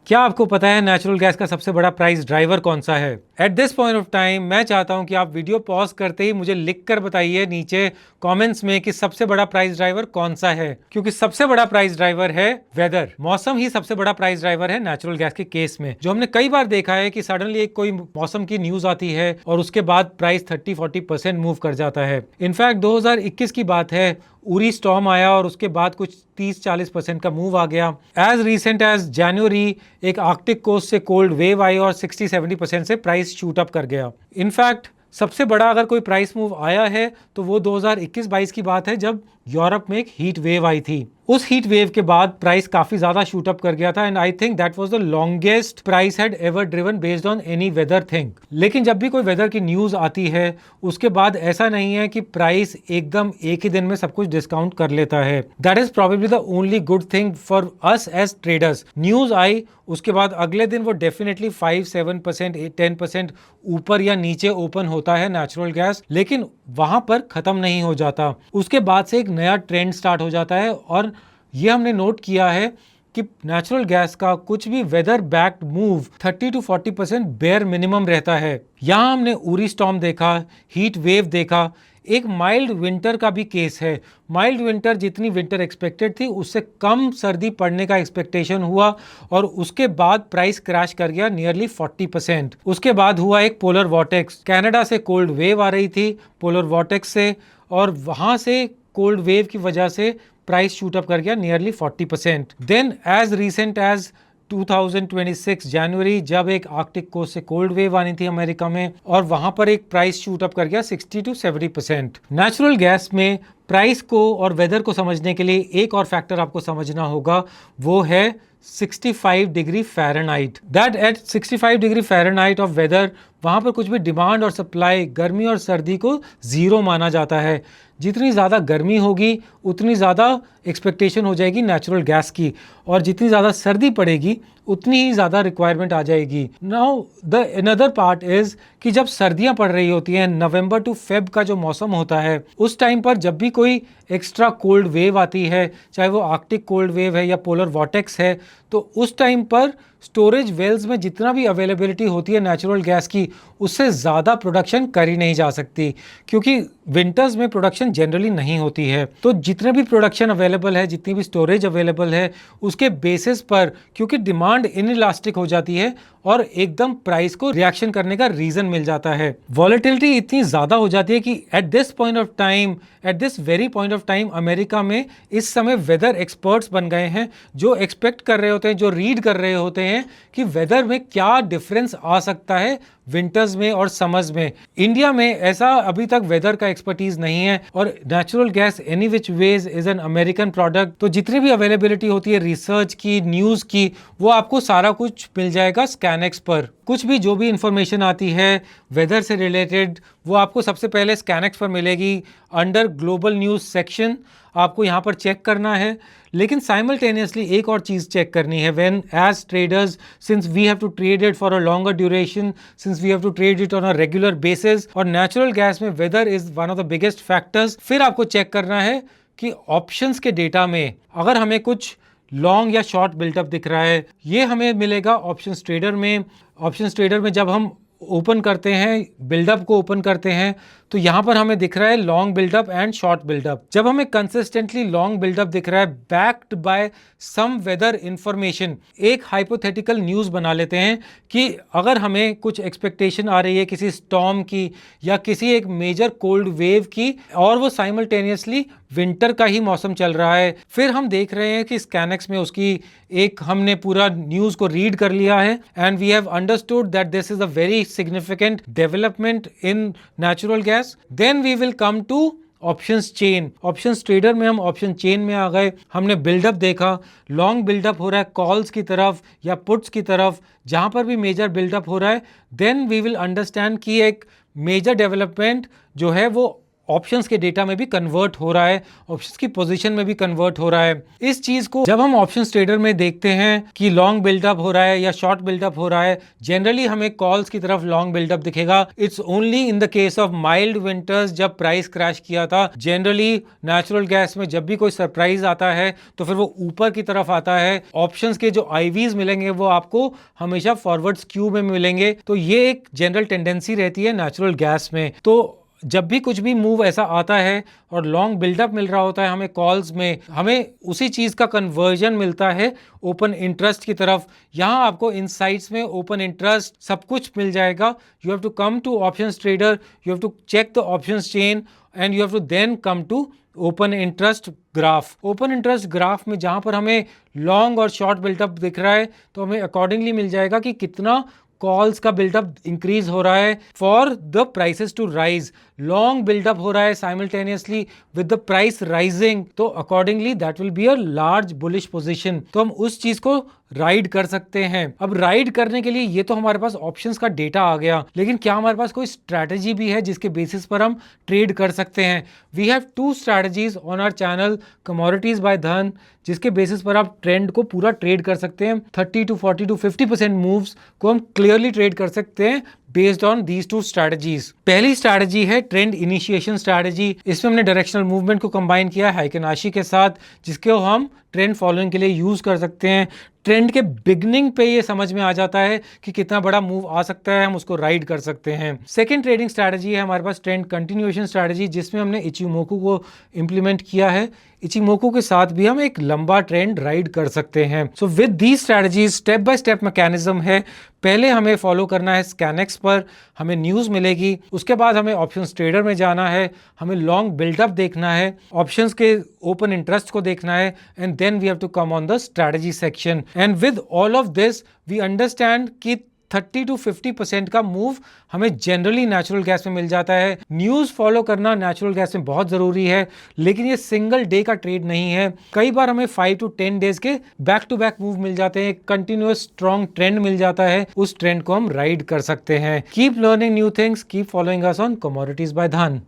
क्या आपको पता है नेचुरल गैस का सबसे बड़ा प्राइस ड्राइवर कौन सा है? At this point of time मैं चाहता हूं कि आप वीडियो पॉज करते ही मुझे लिख कर बताइए नीचे कमेंट्स में कि सबसे बड़ा प्राइस ड्राइवर कौन सा है, क्योंकि सबसे बड़ा प्राइस ड्राइवर है वेदर। मौसम ही सबसे बड़ा प्राइस ड्राइवर है नेचुरल गैस के केस में। जो हमने कई बार देखा है कि सडनली एक कोई मौसम की न्यूज आती है और उसके बाद प्राइस 30-40% मूव कर जाता है। इनफैक्ट 2021 की बात है, उरी स्टॉर्म आया और उसके बाद कुछ 30-40% का मूव आ गया। एज रिसेंट एज जनवरी एक आर्कटिक कोस्ट से कोल्ड वेव आई और 60-70% से प्राइस शूट अप कर गया। इनफैक्ट सबसे बड़ा अगर कोई प्राइस मूव आया है तो वो 2021-22 की बात है, जब यूरोप में एक हीट वेव आई थी। उस हीट वेव के बाद प्राइस काफी ज्यादा शूट अप कर गया था and I think that was the longest price had ever driven based on any weather thing. लेकिन जब भी कोई वेदर की न्यूज आती है उसके बाद ऐसा नहीं है कि प्राइस एकदम एक ही दिन में सब कुछ डिस्काउंट कर लेता है। That is probably the only good thing for us as traders. News आई, उसके बाद अगले दिन वो डेफिनेटली 5-7% 10% ऊपर या नीचे ओपन होता है नेचुरल गैस, लेकिन वहां पर खत्म नहीं हो जाता। उसके बाद से एक नया ट्रेंड स्टार्ट हो जाता है और ये हमने नोट किया है कि नेचुरल गैस का कुछ भी weather backed move 30-40% bare minimum रहता है। यहां हमने उरी स्टॉर्म देखा, हीट वेव देखा, एक माइल्ड विंटर का भी केस है। माइल्ड विंटर, जितनी विंटर एक्सपेक्टेड थी उससे कम सर्दी पड़ने का एक्सपेक्टेशन हुआ और उसके बाद प्राइस क्रैश कर गया नियरली 40%। उसके बाद हुआ एक पोलर वॉर्टेक्स, कनाडा से कोल्ड वेव आ रही थी पोलर वॉर्टेक्स से, और वहां से कोल्ड वेव की वजह से प्राइस शूट अप कर गया nearly 40%। Then as recent as 2026 January, जब एक आर्कटिक कोस्ट से कोल्ड वेव आनी थी अमेरिका में और वहां पर एक प्राइस शूट अप कर गया 60-70%। नेचुरल गैस में प्राइस को और वेदर को समझने के लिए एक और फैक्टर आपको समझना होगा, वो है 65 degree Fahrenheit. That at 65 degree Fahrenheit of weather, वहां पर कुछ भी डिमांड और सप्लाई, गर्मी और सर्दी को जीरो माना जाता है। जितनी ज़्यादा गर्मी होगी उतनी ज़्यादा एक्सपेक्टेशन हो जाएगी नेचुरल गैस की, और जितनी ज़्यादा सर्दी पड़ेगी उतनी ही ज़्यादा रिक्वायरमेंट आ जाएगी। Now the another part is कि जब सर्दियां पड़ रही होती हैं, नवंबर टू फेब का जो मौसम होता है, उस टाइम पर जब भी कोई एक्स्ट्रा कोल्ड वेव आती है, चाहे वो आर्कटिक कोल्ड वेव है या पोलर वॉर्टेक्स है, तो उस टाइम पर स्टोरेज वेल्स में जितना भी अवेलेबिलिटी होती है नेचुरल गैस की, उससे ज़्यादा प्रोडक्शन करी नहीं जा सकती, क्योंकि विंटर्स में प्रोडक्शन जनरली नहीं होती है। तो जितने भी प्रोडक्शन अवेलेबल है, जितनी भी स्टोरेज अवेलेबल है, उसके बेसिस पर क्योंकि डिमांड इनइलास्टिक हो जाती है और एकदम प्राइस को रिएक्शन करने का रीजन मिल जाता है। वॉलेटिलिटी इतनी ज़्यादा हो जाती है कि at this point of time, at this very point of time, America में इस समय वेदर एक्सपर्ट्स बन गए हैं जो एक्सपेक्ट कर रहे होते हैं, जो रीड कर रहे होते हैं कि वेदर में क्या डिफरेंस आ सकता है विंटर्स में और समर्स में। इंडिया में ऐसा अभी तक वेदर का एक्सपर्टीज नहीं है और natural gas any which ways is an American product. तो जितनी भी अवेलेबिलिटी होती है रिसर्च की, न्यूज़ की, वो आपको सारा कुछ मिल जाएगा स्कैनएक्स पर। कुछ भी जो भी इंफॉर्मेशन आती है वेदर से रिलेटेड, वो आपको सबसे पहले स्कैनएक्स पर मिलेगी अंडर ग्लोबल न्यूज़ सेक्शन। आपको यहाँ पर चेक करना है, लेकिन साइमल्टेनियसली एक और चीज़ चेक करनी है। When as traders, since we have to trade it for a longer duration, since we have to trade it on a regular basis, और नेचुरल गैस में weather is one of the biggest factors. फिर आपको check करना है कि options के data में अगर हमें कुछ लॉन्ग या शॉर्ट बिल्टअप दिख रहा है, ये हमें मिलेगा ऑप्शंस ट्रेडर में। ऑप्शंस ट्रेडर में जब हम ओपन करते हैं, बिल्डअप को ओपन करते हैं, तो यहां पर हमें दिख रहा है long buildup and short buildup. जब हमें कंसिस्टेंटली लॉन्ग बिल्डअप दिख रहा है backed by some weather information, एक हाइपोथेटिकल न्यूज़ बना लेते हैं कि अगर हमें कुछ एक्सपेक्टेशन आ रही है किसी स्टॉर्म की या किसी एक मेजर कोल्ड वेव की, और वो साइमल्टेनियसली विंटर का ही मौसम चल रहा है, फिर हम देख रहे हैं कि स्कैनएक्स में उसकी एक हमने पूरा न्यूज़ को रीड कर लिया है and we have understood that this is a very significant development in natural gas. Then we will come to options chain. Options trader में हम ऑप्शन चेन में आ गए, हमने बिल्डअप देखा, लॉन्ग बिल्डअप हो रहा है कॉल्स की तरफ या पुट्स की तरफ, जहां पर भी मेजर बिल्डअप हो रहा है, देन वी विल अंडरस्टैंड कि एक मेजर डेवलपमेंट जो है वो ऑप्शंस के डेटा में भी कन्वर्ट हो रहा है, ऑप्शंस की पोजीशन में भी कन्वर्ट हो रहा है। इस चीज को जब हम ऑप्शंस ट्रेडर में देखते हैं कि लॉन्ग बिल्डअप हो रहा है या शॉर्ट बिल्डअप हो रहा है, जनरली हमें कॉल्स की तरफ लॉन्ग बिल्डअप दिखेगा। It's only in the case of mild winters, जब प्राइस क्रैश किया था। जनरली नेचुरल गैस में जब भी कोई सरप्राइज आता है तो फिर वो ऊपर की तरफ आता है। ऑप्शंस के जो आईवीज मिलेंगे वो आपको हमेशा फॉरवर्ड स्क्यू में मिलेंगे। तो ये एक जनरल टेंडेंसी रहती है नेचुरल गैस में। तो जब भी कुछ भी मूव ऐसा आता है और लॉन्ग बिल्डअप मिल रहा होता है हमें कॉल्स में, हमें उसी चीज का कन्वर्जन मिलता है ओपन इंटरेस्ट की तरफ। यहां आपको इनसाइट्स में ओपन इंटरेस्ट सब कुछ मिल जाएगा। You have to come to options trader, you have to check the options chain and you have to then come to open interest graph. Open interest graph में जहां पर हमें लॉन्ग और शॉर्ट बिल्डअप दिख रहा है तो हमें अकॉर्डिंगली मिल जाएगा कि कितना कॉल्स का बिल्डअप इंक्रीज हो रहा है for the prices to rise. Long buildup हो रहा है simultaneously with the price rising, तो accordingly that will be a large bullish position. तो हम उस चीज को राइड कर सकते हैं। अब राइड करने के लिए ये तो हमारे पास ऑप्शंस का डेटा आ गया, लेकिन क्या हमारे पास कोई स्ट्रैटेजी भी है जिसके बेसिस पर हम ट्रेड कर सकते हैं? We have 2 strategies on our channel commodities by Dhan, जिसके बेसिस पर आप ट्रेंड को पूरा ट्रेड कर सकते हैं। 30 to 40 to 50% मूव्स को हम क्लियरली ट्रेड कर सकते हैं बेस्ड ऑन दीज 2 स्ट्रैटेजीज। पहली स्ट्रैटेजी है ट्रेंड इनिशिएशन स्ट्रैटेजी। इसमें हमने डायरेक्शनल मूवमेंट को कंबाइन किया है हाइकेनाशी के साथ, जिसको हम ट्रेंड फॉलोइंग के लिए यूज कर सकते हैं। ट्रेंड के बिगनिंग पे ये समझ में आ जाता है कि कितना बड़ा मूव आ सकता है, हम उसको राइड कर सकते हैं। सेकंड ट्रेडिंग स्ट्रैटेजी है हमारे पास ट्रेंड कंटिन्यूएशन स्ट्रैटेजी, जिसमें हमने इचिमोकू को इंप्लीमेंट किया है। इचिमोकू के साथ भी हम एक लंबा ट्रेंड राइड कर सकते हैं। So with these strategies step by step mechanism है। पहले हमें फॉलो करना है स्कैनेक्स पर, हमें न्यूज़ मिलेगी। उसके बाद हमें ऑप्शंस ट्रेडर में जाना है, हमें लॉन्ग बिल्डअप देखना है, ऑप्शंस के ओपन इंटरेस्ट को देखना है, and then we have to come on the strategy section. And with all of this we understand कि 30 to 50% का मूव हमें जनरली नेचुरल गैस में मिल जाता है। न्यूज़ फॉलो करना नेचुरल गैस में बहुत ज़रूरी है, लेकिन ये सिंगल डे का ट्रेड नहीं है। कई बार हमें 5 to 10 डेज के बैक टू बैक मूव मिल जाते हैं, कंटिन्यूअस स्ट्रॉन्ग ट्रेंड मिल जाता है, उस ट्रेंड को हम राइड कर सकते हैं। Keep learning new things, keep following us on commodities by Dhan.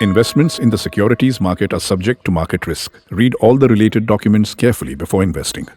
Investments in the securities market are subject to market risk. Read all the related documents carefully before investing.